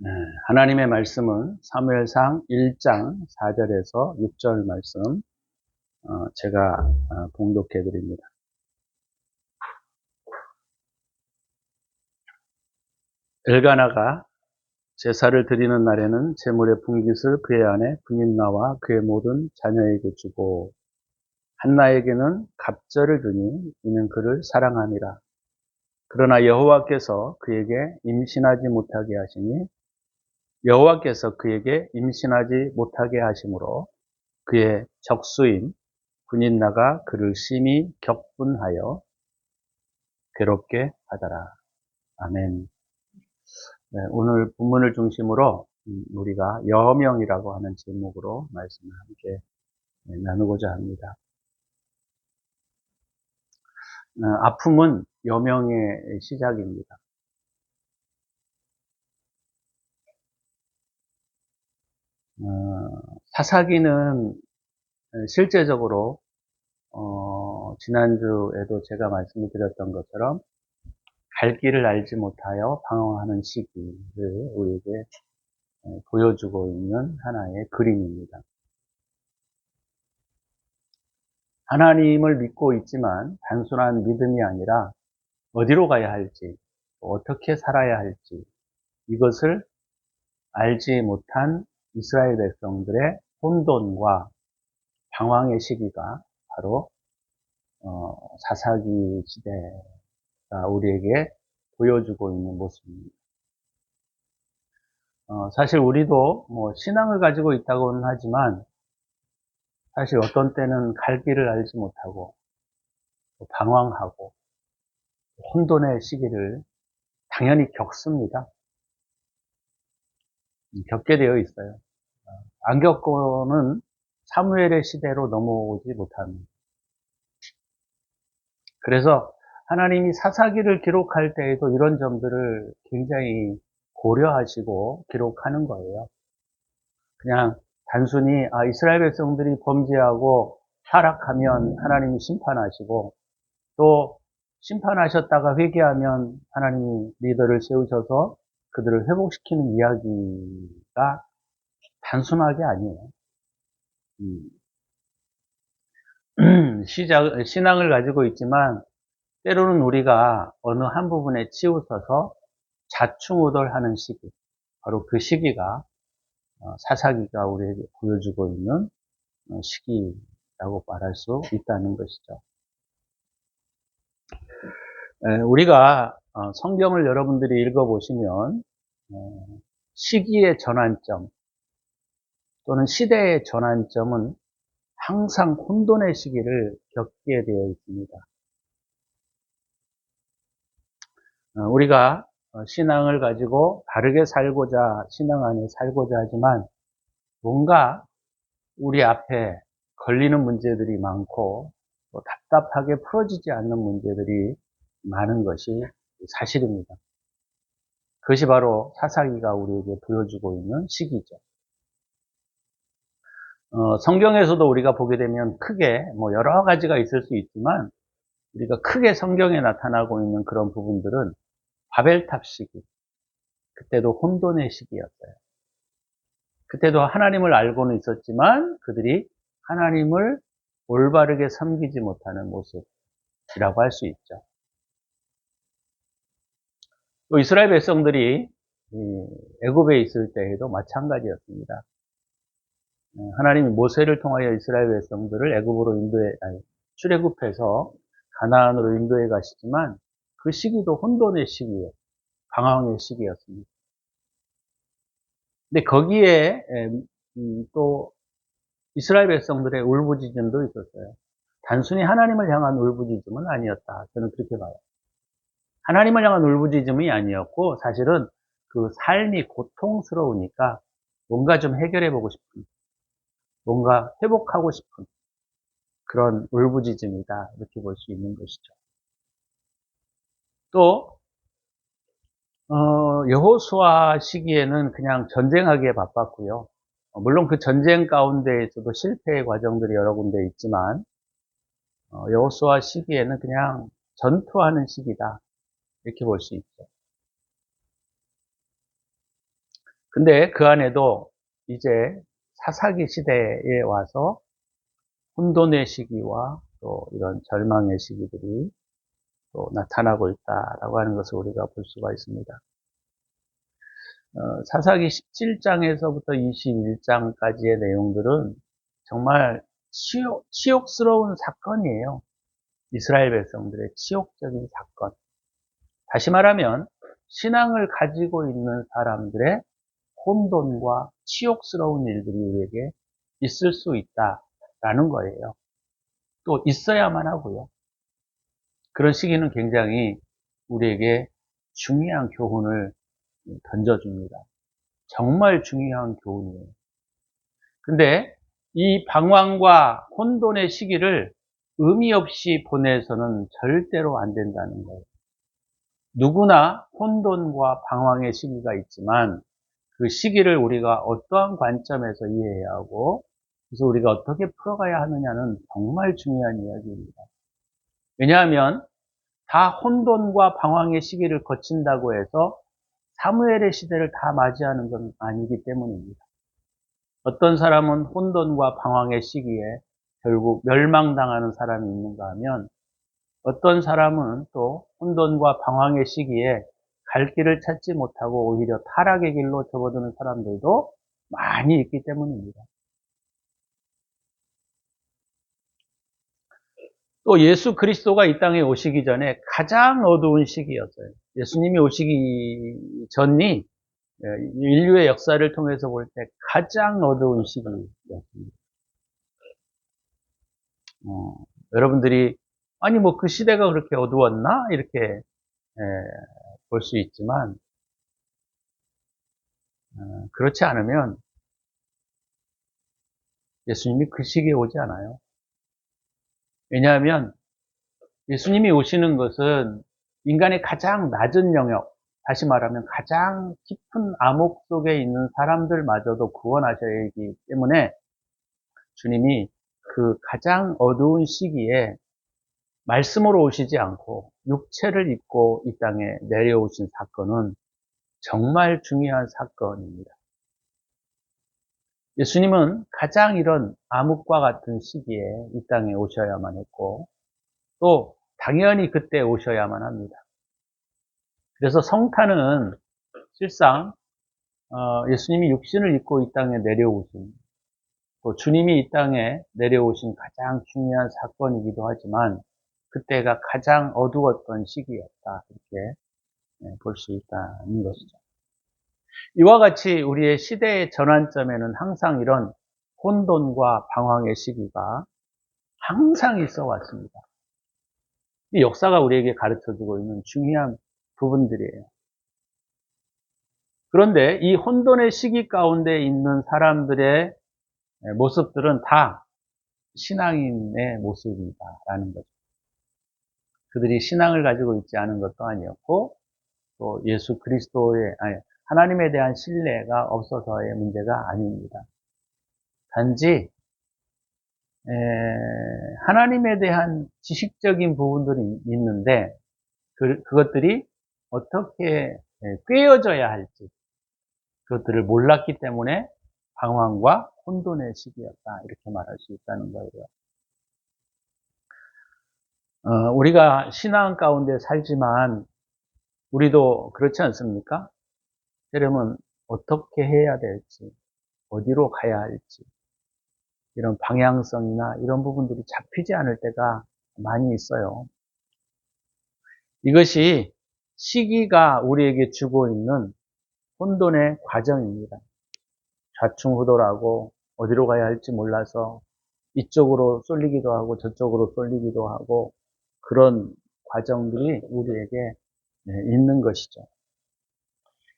네, 하나님의 말씀은 사무엘상 1장 4절에서 6절 말씀 제가 봉독해 드립니다. 엘가나가 제사를 드리는 날에는 제물의 분깃을 그의 아내 브닌나와 그의 모든 자녀에게 주고 한나에게는 갑절을 주니 이는 그를 사랑함이라. 그러나 여호와께서 그에게 임신하지 못하게 하시니 여호와께서 그에게 임신하지 못하게 하심으로 그의 적수인 브닌나가 그를 심히 격분하여 괴롭게 하더라. 아멘. 네, 오늘 본문을 중심으로 우리가 여명이라고 하는 제목으로 말씀을 함께 나누고자 합니다. 아픔은 여명의 시작입니다. 사사기는 실제적으로 지난주에도 제가 말씀을 드렸던 것처럼 갈 길을 알지 못하여 방황하는 시기를 우리에게 보여주고 있는 하나의 그림입니다. 하나님을 믿고 있지만 단순한 믿음이 아니라 어디로 가야 할지, 어떻게 살아야 할지 이것을 알지 못한 이스라엘 백성들의 혼돈과 방황의 시기가 바로 사사기 시대가 우리에게 보여주고 있는 모습입니다. 사실 우리도 신앙을 가지고 있다고는 하지만 사실 어떤 때는 갈 길을 알지 못하고 방황하고 혼돈의 시기를 당연히 겪습니다. 겪게 되어 있어요. 안 겪고는 사무엘의 시대로 넘어오지 못합니다. 그래서 하나님이 사사기를 기록할 때에도 이런 점들을 굉장히 고려하시고 기록하는 거예요. 그냥 단순히 이스라엘 백성들이 범죄하고 타락하면 하나님이 심판하시고 또 심판하셨다가 회개하면 하나님이 리더를 세우셔서 그들을 회복시키는 이야기가 단순하게 아니에요. 신앙을 가지고 있지만 때로는 우리가 어느 한 부분에 치우쳐서 자충우돌하는 시기, 바로 그 시기가 사사기가 우리에게 보여주고 있는 시기라고 말할 수 있다는 것이죠. 우리가 성경을 여러분들이 읽어보시면 시기의 전환점 또는 시대의 전환점은 항상 혼돈의 시기를 겪게 되어 있습니다. 우리가 신앙을 가지고 바르게 살고자, 신앙 안에 살고자 하지만 뭔가 우리 앞에 걸리는 문제들이 많고 또 답답하게 풀어지지 않는 문제들이 많은 것이 사실입니다. 그것이 바로 사사기가 우리에게 보여주고 있는 시기죠. 성경에서도 우리가 보게 되면 크게 여러 가지가 있을 수 있지만 우리가 크게 성경에 나타나고 있는 그런 부분들은 바벨탑 시기, 그때도 혼돈의 시기였어요. 그때도 하나님을 알고는 있었지만 그들이 하나님을 올바르게 섬기지 못하는 모습이라고 할 수 있죠. 또 이스라엘 백성들이 애굽에 있을 때에도 마찬가지였습니다. 하나님이 모세를 통하여 이스라엘 백성들을 애굽으로 출애굽해서 가나안으로 인도해 가시지만 그 시기도 혼돈의 시기예요. 방황의 시기였습니다. 근데 거기에 또 이스라엘 백성들의 울부짖음도 있었어요. 단순히 하나님을 향한 울부짖음은 아니었다. 저는 그렇게 봐요. 하나님을 향한 울부짖음이 아니었고 사실은 그 삶이 고통스러우니까 뭔가 좀 해결해보고 싶은, 뭔가 회복하고 싶은 그런 울부짖음이다. 이렇게 볼 수 있는 것이죠. 또 여호수아 시기에는 그냥 전쟁하기에 바빴고요. 물론 그 전쟁 가운데에서도 실패의 과정들이 여러 군데 있지만 여호수아 시기에는 그냥 전투하는 시기다. 이렇게 볼 수 있죠. 근데 그 안에도 이제 사사기 시대에 와서 혼돈의 시기와 또 이런 절망의 시기들이 또 나타나고 있다라고 하는 것을 우리가 볼 수가 있습니다. 사사기 17장에서부터 21장까지의 내용들은 정말 치욕스러운 사건이에요. 이스라엘 백성들의 치욕적인 사건. 다시 말하면 신앙을 가지고 있는 사람들의 혼돈과 치욕스러운 일들이 우리에게 있을 수 있다라는 거예요. 또 있어야만 하고요. 그런 시기는 굉장히 우리에게 중요한 교훈을 던져줍니다. 정말 중요한 교훈이에요. 근데 이 방황과 혼돈의 시기를 의미 없이 보내서는 절대로 안 된다는 거예요. 누구나 혼돈과 방황의 시기가 있지만 그 시기를 우리가 어떠한 관점에서 이해해야 하고 그래서 우리가 어떻게 풀어가야 하느냐는 정말 중요한 이야기입니다. 왜냐하면 다 혼돈과 방황의 시기를 거친다고 해서 사무엘의 시대를 다 맞이하는 건 아니기 때문입니다. 어떤 사람은 혼돈과 방황의 시기에 결국 멸망당하는 사람이 있는가 하면 어떤 사람은 또 혼돈과 방황의 시기에 갈 길을 찾지 못하고 오히려 타락의 길로 접어드는 사람들도 많이 있기 때문입니다. 또 예수 그리스도가 이 땅에 오시기 전에 가장 어두운 시기였어요. 예수님이 오시기 전이 인류의 역사를 통해서 볼 때 가장 어두운 시기였습니다. 여러분들이 아니 뭐 그 시대가 그렇게 어두웠나 이렇게 볼 수 있지만 그렇지 않으면 예수님이 그 시기에 오지 않아요. 왜냐하면 예수님이 오시는 것은 인간의 가장 낮은 영역, 다시 말하면 가장 깊은 암흑 속에 있는 사람들마저도 구원하셔야 하기 때문에 주님이 그 가장 어두운 시기에 말씀으로 오시지 않고 육체를 입고 이 땅에 내려오신 사건은 정말 중요한 사건입니다. 예수님은 가장 이런 암흑과 같은 시기에 이 땅에 오셔야만 했고 또 당연히 그때 오셔야만 합니다. 그래서 성탄은 실상 예수님이 육신을 입고 이 땅에 내려오신 또 주님이 이 땅에 내려오신 가장 중요한 사건이기도 하지만 그때가 가장 어두웠던 시기였다 이렇게 볼 수 있다는 것이죠. 이와 같이 우리의 시대의 전환점에는 항상 이런 혼돈과 방황의 시기가 항상 있어 왔습니다. 이 역사가 우리에게 가르쳐주고 있는 중요한 부분들이에요. 그런데 이 혼돈의 시기 가운데 있는 사람들의 모습들은 다 신앙인의 모습이다라는 거죠. 그들이 신앙을 가지고 있지 않은 것도 아니었고 또 예수 그리스도의 하나님에 대한 신뢰가 없어서의 문제가 아닙니다. 단지 하나님에 대한 지식적인 부분들이 있는데 그것들이 어떻게 꿰어져야 할지 그것들을 몰랐기 때문에 방황과 혼돈의 시기였다 이렇게 말할 수 있다는 거예요. 우리가 신앙 가운데 살지만 우리도 그렇지 않습니까? 여러분 어떻게 해야 될지 어디로 가야 할지 이런 방향성이나 이런 부분들이 잡히지 않을 때가 많이 있어요. 이것이 시기가 우리에게 주고 있는 혼돈의 과정입니다. 좌충우돌하고 어디로 가야 할지 몰라서 이쪽으로 쏠리기도 하고 저쪽으로 쏠리기도 하고 그런 과정들이 우리에게 있는 것이죠.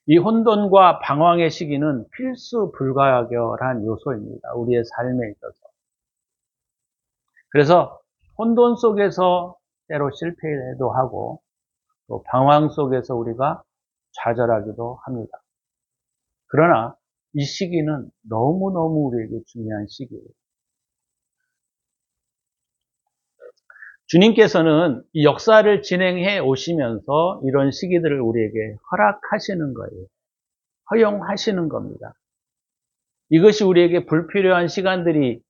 이 혼돈과 방황의 시기는 필수 불가결한 요소입니다. 우리의 삶에 있어서. 그래서 혼돈 속에서 때로 실패도 하고 또 방황 속에서 우리가 좌절하기도 합니다. 그러나 이 시기는 너무너무 우리에게 중요한 시기예요. 주님께서는 이 역사를 진행해 오시면서 이런 시기들을 우리에게 허락하시는 거예요. 허용하시는 겁니다. 이것이 우리에게 불필요한 시간들이라고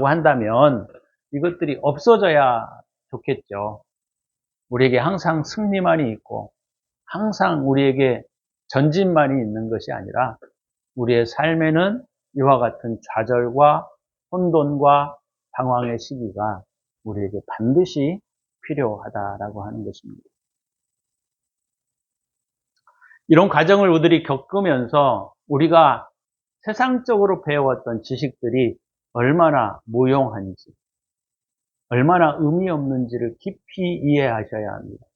한다면 이것들이 없어져야 좋겠죠. 우리에게 항상 승리만이 있고 항상 우리에게 전진만이 있는 것이 아니라 우리의 삶에는 이와 같은 좌절과 혼돈과 방황의 시기가 우리에게 반드시 필요하다라고 하는 것입니다. 이런 과정을 우리들이 겪으면서 우리가 세상적으로 배웠던 지식들이 얼마나 무용한지, 얼마나 의미 없는지를 깊이 이해하셔야 합니다.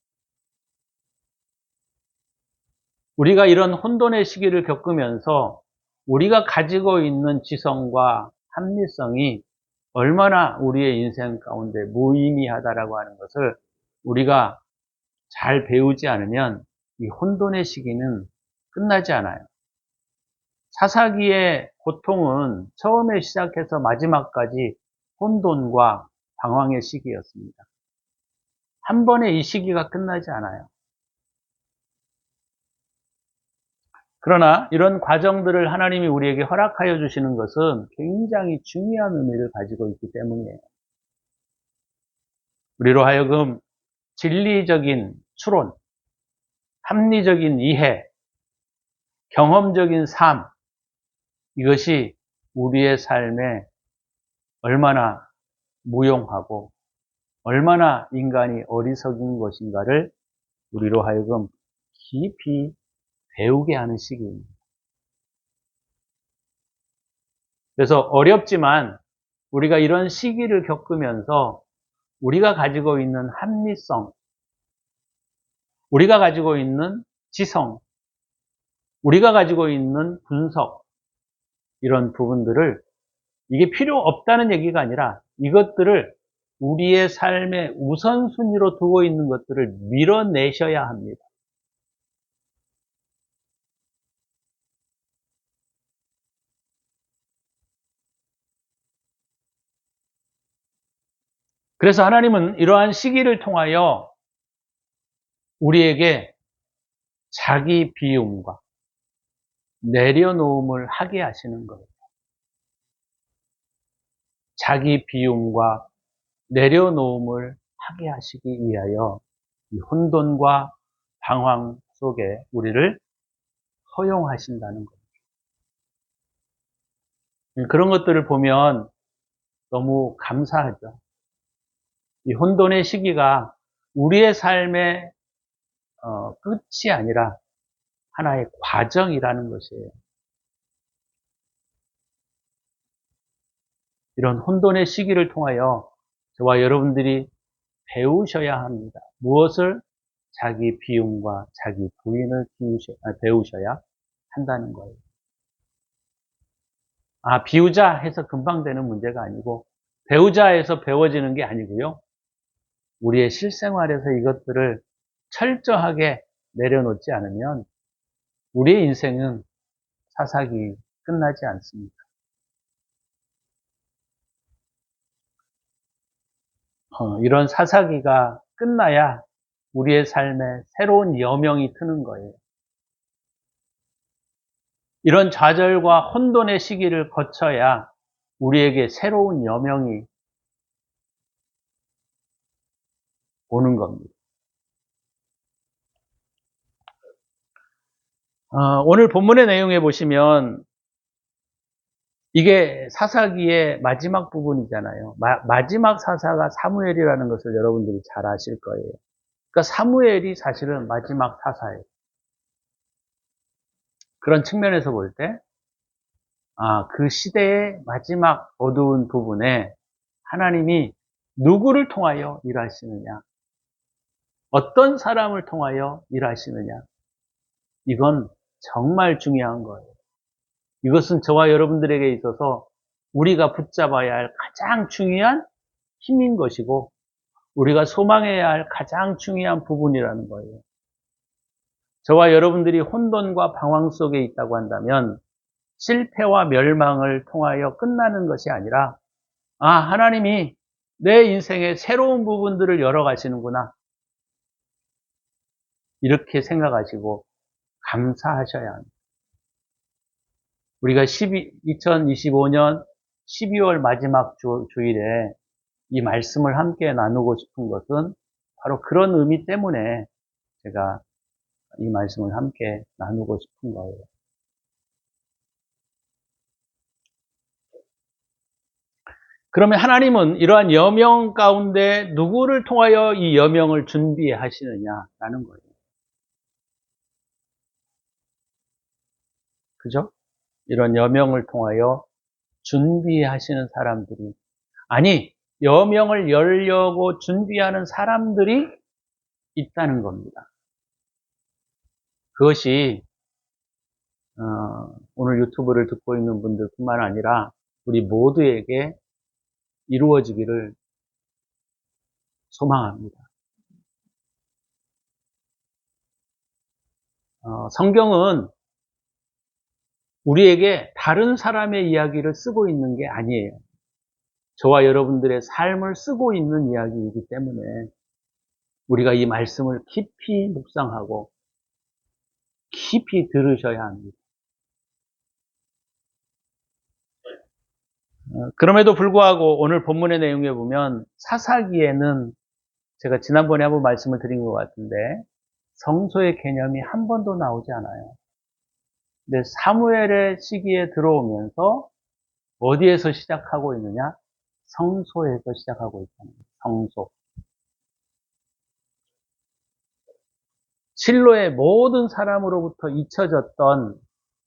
우리가 이런 혼돈의 시기를 겪으면서 우리가 가지고 있는 지성과 합리성이 얼마나 우리의 인생 가운데 무의미하다라고 하는 것을 우리가 잘 배우지 않으면 이 혼돈의 시기는 끝나지 않아요. 사사기의 고통은 처음에 시작해서 마지막까지 혼돈과 방황의 시기였습니다. 한 번에 이 시기가 끝나지 않아요. 그러나 이런 과정들을 하나님이 우리에게 허락하여 주시는 것은 굉장히 중요한 의미를 가지고 있기 때문이에요. 우리로 하여금 진리적인 추론, 합리적인 이해, 경험적인 삶, 이것이 우리의 삶에 얼마나 무용하고 얼마나 인간이 어리석은 것인가를 우리로 하여금 깊이 배우게 하는 시기입니다. 그래서 어렵지만 우리가 이런 시기를 겪으면서 우리가 가지고 있는 합리성, 우리가 가지고 있는 지성, 우리가 가지고 있는 분석, 이런 부분들을 이게 필요 없다는 얘기가 아니라 이것들을 우리의 삶의 우선순위로 두고 있는 것들을 밀어내셔야 합니다. 그래서 하나님은 이러한 시기를 통하여 우리에게 자기 비움과 내려놓음을 하게 하시는 거예요. 자기 비움과 내려놓음을 하게 하시기 위하여 이 혼돈과 방황 속에 우리를 허용하신다는 거예요. 그런 것들을 보면 너무 감사하죠. 이 혼돈의 시기가 우리의 삶의 끝이 아니라 하나의 과정이라는 것이에요. 이런 혼돈의 시기를 통하여 저와 여러분들이 배우셔야 합니다. 무엇을? 자기 비움과 자기 부인을 배우셔야 한다는 거예요. 비우자 해서 금방 되는 문제가 아니고 배우자 해서 배워지는 게 아니고요. 우리의 실생활에서 이것들을 철저하게 내려놓지 않으면 우리의 인생은 사사기 끝나지 않습니다. 이런 사사기가 끝나야 우리의 삶에 새로운 여명이 트는 거예요. 이런 좌절과 혼돈의 시기를 거쳐야 우리에게 새로운 여명이 오는 겁니다. 오늘 본문의 내용에 보시면 이게 사사기의 마지막 부분이잖아요. 마지막 사사가 사무엘이라는 것을 여러분들이 잘 아실 거예요. 그러니까 사무엘이 사실은 마지막 사사예요. 그런 측면에서 볼 때, 그 시대의 마지막 어두운 부분에 하나님이 누구를 통하여 일하시느냐, 어떤 사람을 통하여 일하시느냐, 이건 정말 중요한 거예요. 이것은 저와 여러분들에게 있어서 우리가 붙잡아야 할 가장 중요한 힘인 것이고 우리가 소망해야 할 가장 중요한 부분이라는 거예요. 저와 여러분들이 혼돈과 방황 속에 있다고 한다면 실패와 멸망을 통하여 끝나는 것이 아니라 하나님이 내 인생의 새로운 부분들을 열어가시는구나, 이렇게 생각하시고 감사하셔야 합니다. 우리가 2025년 12월 마지막 주일에 이 말씀을 함께 나누고 싶은 것은 바로 그런 의미 때문에 제가 이 말씀을 함께 나누고 싶은 거예요. 그러면 하나님은 이러한 여명 가운데 누구를 통하여 이 여명을 준비하시느냐라는 거예요. 그죠? 이런 여명을 통하여 준비하시는 사람들이, 아니, 여명을 열려고 준비하는 사람들이 있다는 겁니다. 그것이 오늘 유튜브를 듣고 있는 분들뿐만 아니라 우리 모두에게 이루어지기를 소망합니다. 성경은 우리에게 다른 사람의 이야기를 쓰고 있는 게 아니에요. 저와 여러분들의 삶을 쓰고 있는 이야기이기 때문에 우리가 이 말씀을 깊이 묵상하고 깊이 들으셔야 합니다. 그럼에도 불구하고 오늘 본문의 내용에 보면 사사기에는 제가 지난번에 한번 말씀을 드린 것 같은데 성소의 개념이 한 번도 나오지 않아요. 근데 사무엘의 시기에 들어오면서 어디에서 시작하고 있느냐? 성소에서 시작하고 있다는 거예요. 성소. 실로의 모든 사람으로부터 잊혀졌던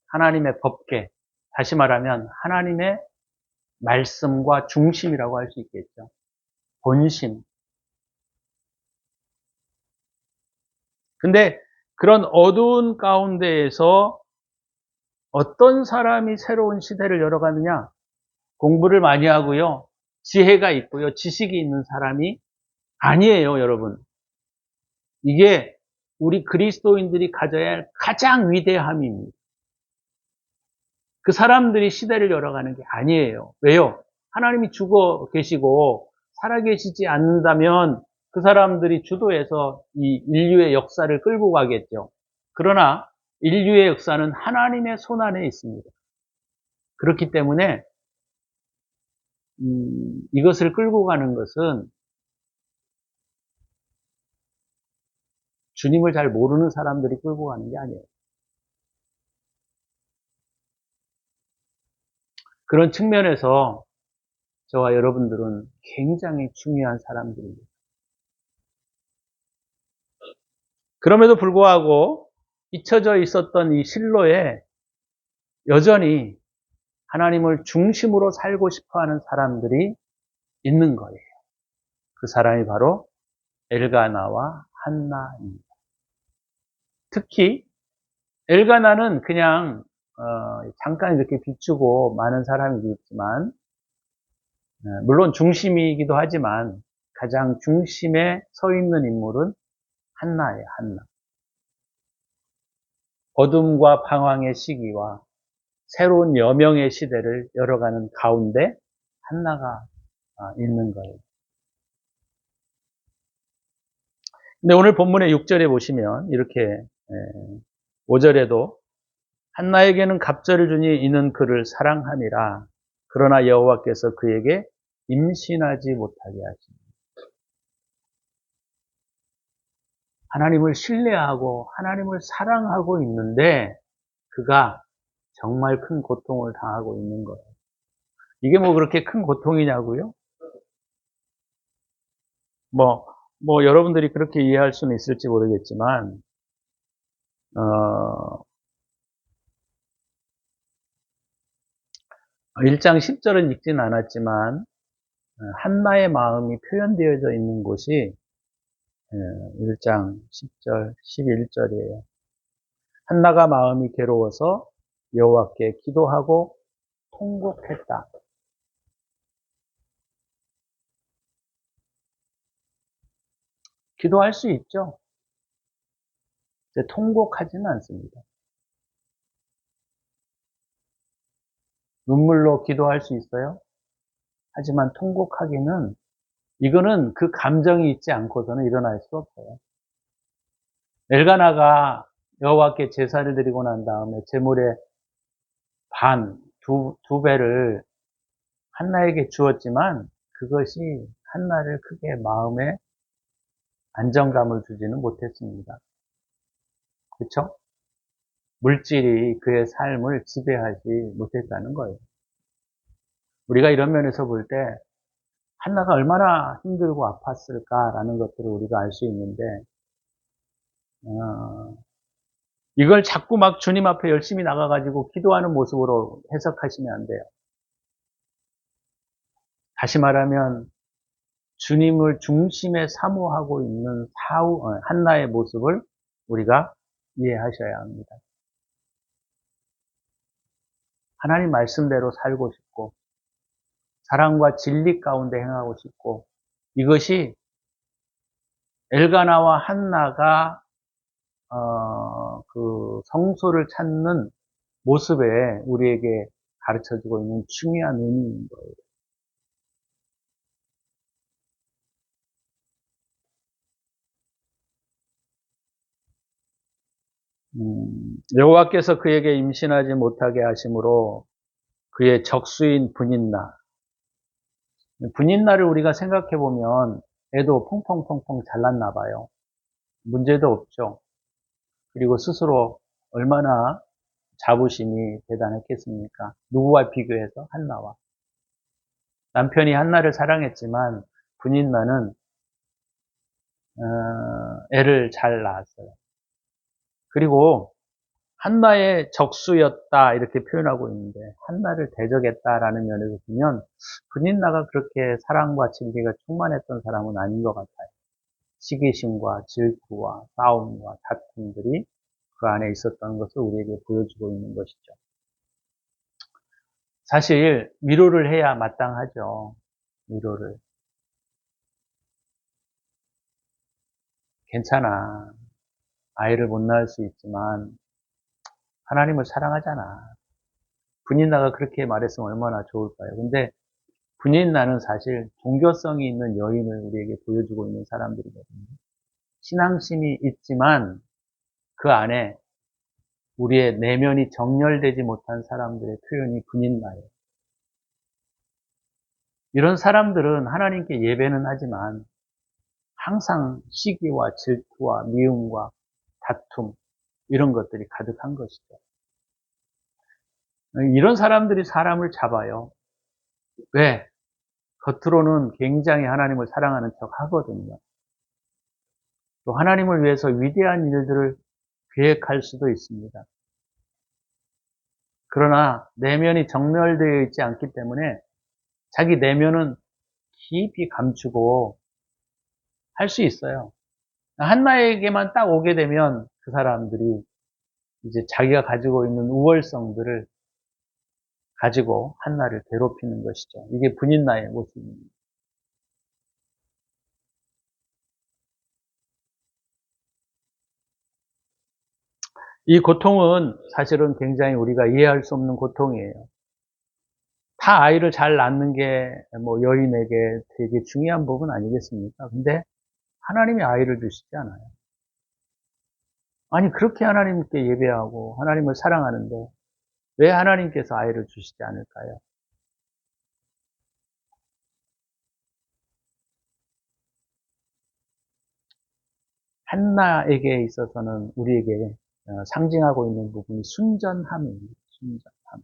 하나님의 법궤, 다시 말하면 하나님의 말씀과 중심이라고 할 수 있겠죠. 본심. 근데 그런 어두운 가운데에서 어떤 사람이 새로운 시대를 열어가느냐? 공부를 많이 하고요. 지혜가 있고요. 지식이 있는 사람이 아니에요, 여러분. 이게 우리 그리스도인들이 가져야 할 가장 위대함입니다. 그 사람들이 시대를 열어가는 게 아니에요. 왜요? 하나님이 죽어 계시고 살아계시지 않는다면 그 사람들이 주도해서 이 인류의 역사를 끌고 가겠죠. 그러나 인류의 역사는 하나님의 손 안에 있습니다. 그렇기 때문에 이것을 끌고 가는 것은 주님을 잘 모르는 사람들이 끌고 가는 게 아니에요. 그런 측면에서 저와 여러분들은 굉장히 중요한 사람들입니다. 그럼에도 불구하고 잊혀져 있었던 이 실로에 여전히 하나님을 중심으로 살고 싶어하는 사람들이 있는 거예요. 그 사람이 바로 엘가나와 한나입니다. 특히 엘가나는 그냥 잠깐 이렇게 비추고 많은 사람이겠지만 물론 중심이기도 하지만 가장 중심에 서 있는 인물은 한나예요. 한나. 어둠과 방황의 시기와 새로운 여명의 시대를 열어가는 가운데 한나가 있는 거예요. 근데 오늘 본문의 6절에 보시면 이렇게 5절에도 한나에게는 갑절을 주니 이는 그를 사랑하니라. 그러나 여호와께서 그에게 임신하지 못하게 하시니. 하나님을 신뢰하고 하나님을 사랑하고 있는데 그가 정말 큰 고통을 당하고 있는 거예요. 이게 뭐 그렇게 큰 고통이냐고요? 여러분들이 그렇게 이해할 수는 있을지 모르겠지만, 1장 10절은 읽진 않았지만, 한나의 마음이 표현되어져 있는 곳이 1장 10절, 11절이에요. 한나가 마음이 괴로워서 여호와께 기도하고 통곡했다. 기도할 수 있죠. 통곡하지는 않습니다. 눈물로 기도할 수 있어요. 하지만 통곡하기는 이거는 그 감정이 있지 않고서는 일어날 수 없어요. 엘가나가 여호와께 제사를 드리고 난 다음에 제물에 두 배를 한나에게 주었지만 그것이 한나를 크게 마음에 안정감을 주지는 못했습니다. 그렇죠? 물질이 그의 삶을 지배하지 못했다는 거예요. 우리가 이런 면에서 볼 때 한나가 얼마나 힘들고 아팠을까라는 것들을 우리가 알 수 있는데 이걸 자꾸 막 주님 앞에 열심히 나가가지고 기도하는 모습으로 해석하시면 안 돼요. 다시 말하면 주님을 중심에 사모하고 있는 한나의 모습을 우리가 이해하셔야 합니다. 하나님 말씀대로 살고 싶고 사랑과 진리 가운데 행하고 싶고 이것이 엘가나와 한나가 그 성소를 찾는 모습에 우리에게 가르쳐주고 있는 중요한 의미인 거예요. 여호와께서 그에게 임신하지 못하게 하심으로 그의 적수인 분인나를 우리가 생각해 보면 애도 퐁퐁퐁퐁 잘났나 봐요. 문제도 없죠. 그리고 스스로 얼마나 자부심이 대단했겠습니까? 누구와 비교해서? 한나와. 남편이 한나를 사랑했지만 분인나는 애를 잘 낳았어요. 그리고 한나의 적수였다 이렇게 표현하고 있는데 한나를 대적했다라는 면에서 보면 분인나가 그렇게 사랑과 진리가 충만했던 사람은 아닌 것 같아요. 시기심과 질투와 싸움과 다툼들이 그 안에 있었던 것을 우리에게 보여주고 있는 것이죠. 사실 위로를 해야 마땅하죠. 위로를. 괜찮아. 아이를 못 낳을 수 있지만 하나님을 사랑하잖아. 분인나가 그렇게 말했으면 얼마나 좋을까요? 근데 분인나는 사실 종교성이 있는 여인을 우리에게 보여주고 있는 사람들이거든요. 신앙심이 있지만 그 안에 우리의 내면이 정렬되지 못한 사람들의 표현이 분인나예요. 이런 사람들은 하나님께 예배는 하지만 항상 시기와 질투와 미움과 다툼 이런 것들이 가득한 것이죠. 이런 사람들이 사람을 잡아요. 왜? 겉으로는 굉장히 하나님을 사랑하는 척 하거든요. 또 하나님을 위해서 위대한 일들을 계획할 수도 있습니다. 그러나 내면이 정멸되어 있지 않기 때문에 자기 내면은 깊이 감추고 할 수 있어요. 한나에게만 딱 오게 되면 그 사람들이 이제 자기가 가지고 있는 우월성들을 가지고 한나를 괴롭히는 것이죠. 이게 분인나의 모습입니다. 이 고통은 사실은 굉장히 우리가 이해할 수 없는 고통이에요. 다 아이를 잘 낳는 게 뭐 여인에게 되게 중요한 부분 아니겠습니까? 근데 하나님이 아이를 주시지 않아요. 아니 그렇게 하나님께 예배하고 하나님을 사랑하는데 왜 하나님께서 아이를 주시지 않을까요? 한나에게 있어서는 우리에게 상징하고 있는 부분이 순전함입니다. 순전함.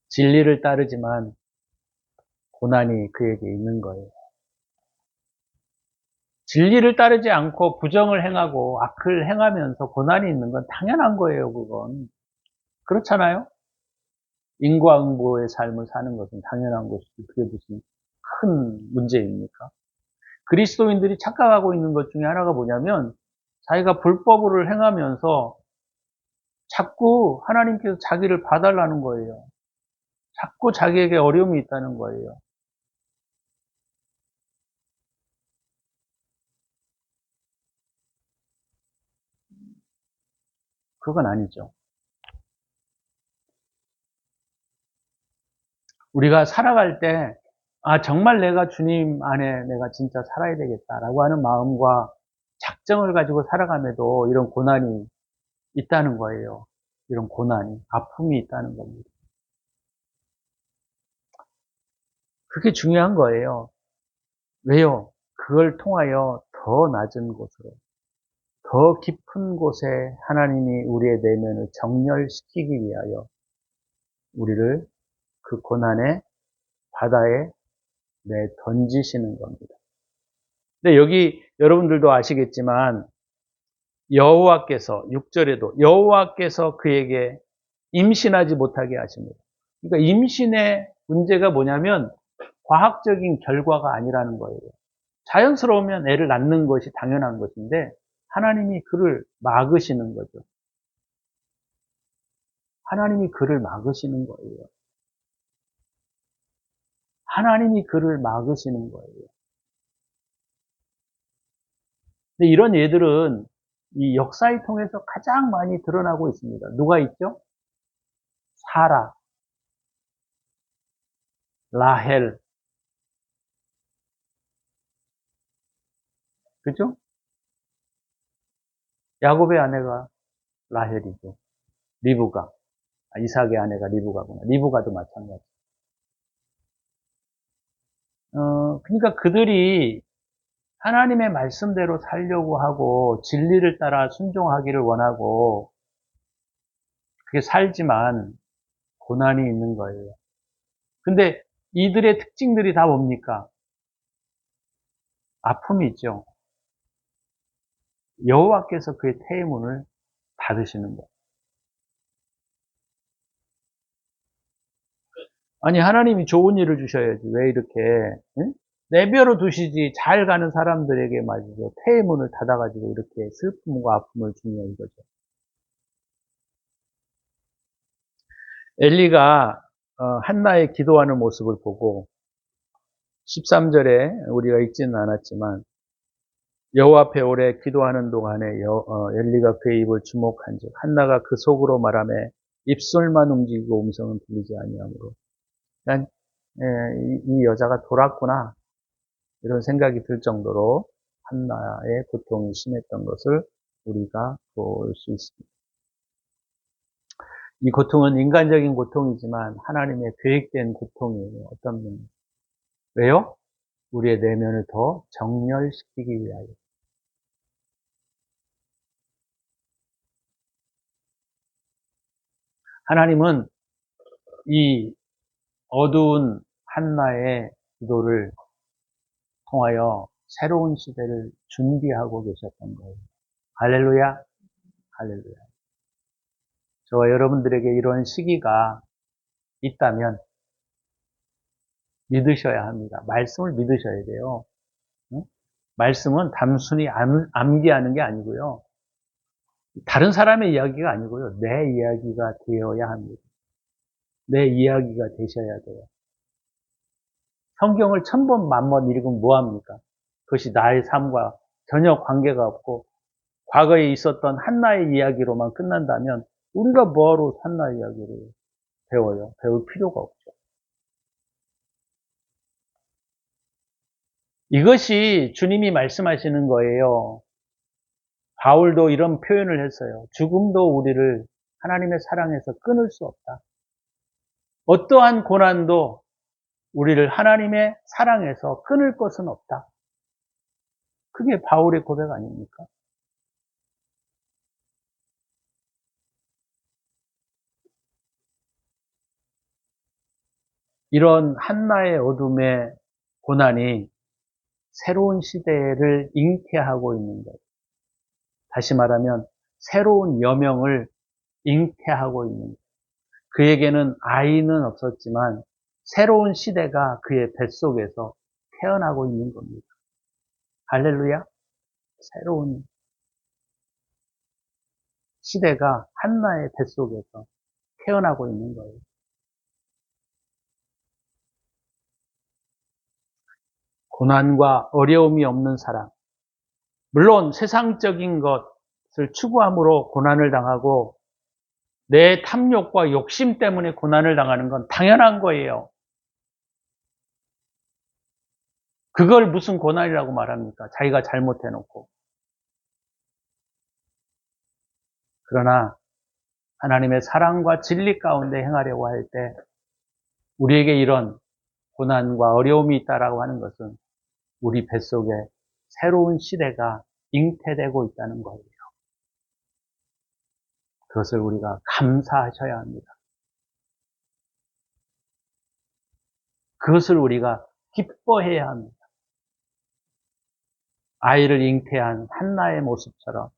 진리를 따르지만 고난이 그에게 있는 거예요. 진리를 따르지 않고 부정을 행하고 악을 행하면서 고난이 있는 건 당연한 거예요, 그건. 그렇잖아요? 인과응보의 삶을 사는 것은 당연한 것이지, 그게 무슨 큰 문제입니까? 그리스도인들이 착각하고 있는 것 중에 하나가 뭐냐면, 자기가 불법을 행하면서 자꾸 하나님께서 자기를 봐달라는 거예요. 자꾸 자기에게 어려움이 있다는 거예요. 그건 아니죠. 우리가 살아갈 때, 아, 정말 내가 주님 안에 내가 진짜 살아야 되겠다라고 하는 마음과 작정을 가지고 살아감에도 이런 고난이 있다는 거예요. 이런 고난이, 아픔이 있다는 겁니다. 그게 중요한 거예요. 왜요? 그걸 통하여 더 낮은 곳으로, 더 깊은 곳에 하나님이 우리의 내면을 정렬시키기 위하여 우리를 그 고난의 바다에 던지시는 겁니다. 근데 여기 여러분들도 아시겠지만 여호와께서 6절에도 여호와께서 그에게 임신하지 못하게 하십니다. 그러니까 임신의 문제가 뭐냐면 과학적인 결과가 아니라는 거예요. 자연스러우면 애를 낳는 것이 당연한 것인데 하나님이 그를 막으시는 거죠. 하나님이 그를 막으시는 거예요. 하나님이 그를 막으시는 거예요. 근데 이런 예들은 이 역사를 통해서 가장 많이 드러나고 있습니다. 누가 있죠? 사라, 라헬, 그죠? 야곱의 아내가 라헬이죠. 리브가. 이삭의 아내가 리브가구나. 리브가도 마찬가지. 그러니까 그들이 하나님의 말씀대로 살려고 하고 진리를 따라 순종하기를 원하고 그게 살지만 고난이 있는 거예요. 근데 이들의 특징들이 다 뭡니까? 아픔이 있죠. 여호와께서 그의 태문을 닫으시는 거예요. 아니 하나님이 좋은 일을 주셔야지 왜 이렇게 응? 내버려 두시지 잘 가는 사람들에게 말이죠. 태문을 닫아가지고 이렇게 슬픔과 아픔을 주냐 이거죠. 엘리가 한나의 기도하는 모습을 보고 13절에 우리가 읽지는 않았지만 여호와 앞에 오래 기도하는 동안에 엘리가 그의 입을 주목한즉 한나가 그 속으로 말하며 입술만 움직이고 음성은 들리지 아니하므로 난 이 여자가 돌았구나 이런 생각이 들 정도로 한나의 고통이 심했던 것을 우리가 볼 수 있습니다. 이 고통은 인간적인 고통이지만 하나님의 계획된 고통이에요. 어떤 면? 왜요? 우리의 내면을 더 정렬시키기 위하여. 하나님은 이 어두운 한나의 기도를 통하여 새로운 시대를 준비하고 계셨던 거예요. 할렐루야, 할렐루야. 저와 여러분들에게 이런 시기가 있다면 믿으셔야 합니다. 말씀을 믿으셔야 돼요. 응? 말씀은 단순히 암기하는 게 아니고요. 다른 사람의 이야기가 아니고요. 내 이야기가 되어야 합니다. 내 이야기가 되셔야 돼요. 성경을 1000번, 10,000번 읽으면 뭐합니까? 그것이 나의 삶과 전혀 관계가 없고 과거에 있었던 한나의 이야기로만 끝난다면 우리가 뭐하러 한나의 이야기를 배워요? 배울 필요가 없죠. 이것이 주님이 말씀하시는 거예요. 바울도 이런 표현을 했어요. 죽음도 우리를 하나님의 사랑에서 끊을 수 없다. 어떠한 고난도 우리를 하나님의 사랑에서 끊을 것은 없다. 그게 바울의 고백 아닙니까? 이런 한나의 어둠의 고난이 새로운 시대를 잉태하고 있는 거예요. 다시 말하면 새로운 여명을 잉태하고 있는 거예요. 그에게는 아이는 없었지만 새로운 시대가 그의 뱃속에서 태어나고 있는 겁니다. 할렐루야. 새로운 시대가 한나의 뱃속에서 태어나고 있는 거예요. 고난과 어려움이 없는 사람. 물론 세상적인 것을 추구함으로 고난을 당하고 내 탐욕과 욕심 때문에 고난을 당하는 건 당연한 거예요. 그걸 무슨 고난이라고 말합니까? 자기가 잘못해놓고. 그러나 하나님의 사랑과 진리 가운데 행하려고 할 때 우리에게 이런 고난과 어려움이 있다라고 하는 것은 우리 뱃속에 새로운 시대가 잉태되고 있다는 거예요. 그것을 우리가 감사하셔야 합니다. 그것을 우리가 기뻐해야 합니다. 아이를 잉태한 한나의 모습처럼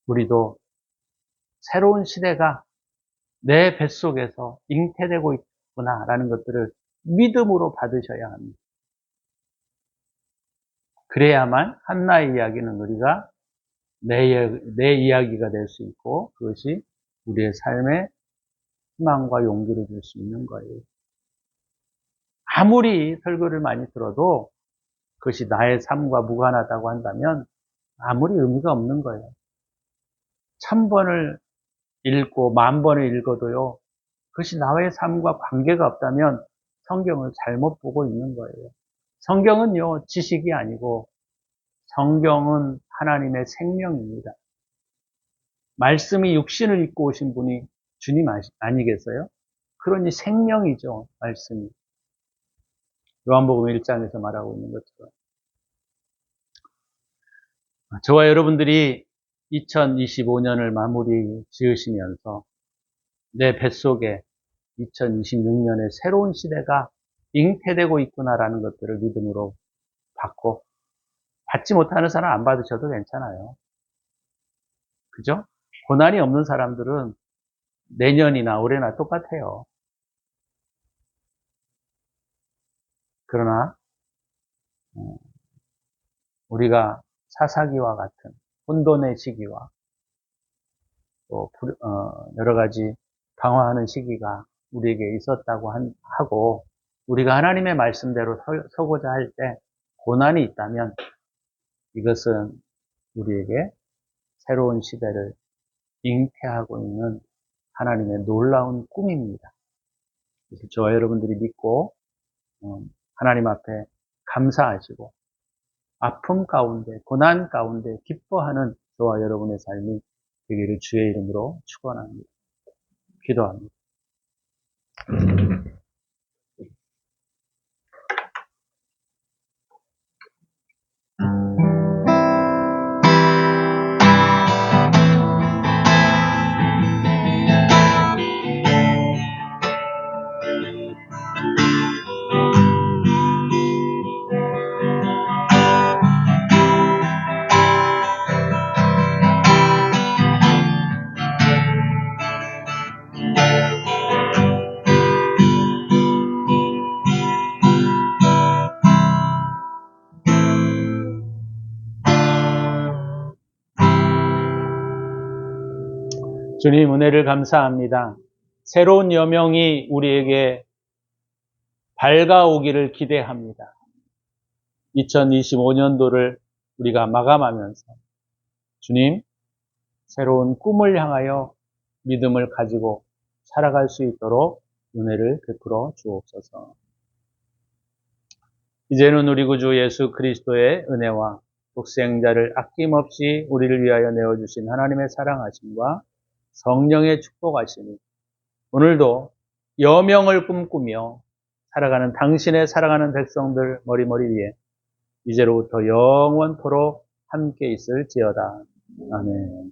우리도 새로운 시대가 내 뱃속에서 잉태되고 있구나라는 것들을 믿음으로 받으셔야 합니다. 그래야만 한나의 이야기는 우리가 내 이야기가 될 수 있고 그것이 우리의 삶에 희망과 용기를 줄 수 있는 거예요. 아무리 설교를 많이 들어도 그것이 나의 삶과 무관하다고 한다면 아무리 의미가 없는 거예요. 1000번을 읽고 10,000번을 읽어도요. 그것이 나의 삶과 관계가 없다면 성경을 잘못 보고 있는 거예요. 성경은요, 지식이 아니고 성경은 하나님의 생명입니다. 말씀이 육신을 입고 오신 분이 주님 아니겠어요? 그러니 생명이죠, 말씀이. 요한복음 1장에서 말하고 있는 것처럼. 저와 여러분들이 2025년을 마무리 지으시면서 내 뱃속에 2026년에 새로운 시대가 잉태되고 있구나라는 것들을 믿음으로 받고, 받지 못하는 사람 안 받으셔도 괜찮아요. 그죠? 고난이 없는 사람들은 내년이나 올해나 똑같아요. 그러나 우리가 사사기와 같은 혼돈의 시기와 또 여러 가지 방황하는 시기가 우리에게 있었다고 하고 우리가 하나님의 말씀대로 서고자 할 때 고난이 있다면 이것은 우리에게 새로운 시대를 잉태하고 있는 하나님의 놀라운 꿈입니다. 그래서 저와 여러분들이 믿고 하나님 앞에 감사하시고 아픔 가운데 고난 가운데 기뻐하는 저와 여러분의 삶이 되기를 주의 이름으로 축원합니다. 기도합니다. 주님 은혜를 감사합니다. 새로운 여명이 우리에게 밝아오기를 기대합니다. 2025년도를 우리가 마감하면서 주님 새로운 꿈을 향하여 믿음을 가지고 살아갈 수 있도록 은혜를 베풀어 주옵소서. 이제는 우리 구주 예수 그리스도의 은혜와 독생자를 아낌없이 우리를 위하여 내어주신 하나님의 사랑하심과 성령의 축복하심이 오늘도 여명을 꿈꾸며 살아가는 당신의 사랑하는 백성들 머리머리 위에 이제로부터 영원토록 함께 있을지어다. 아멘.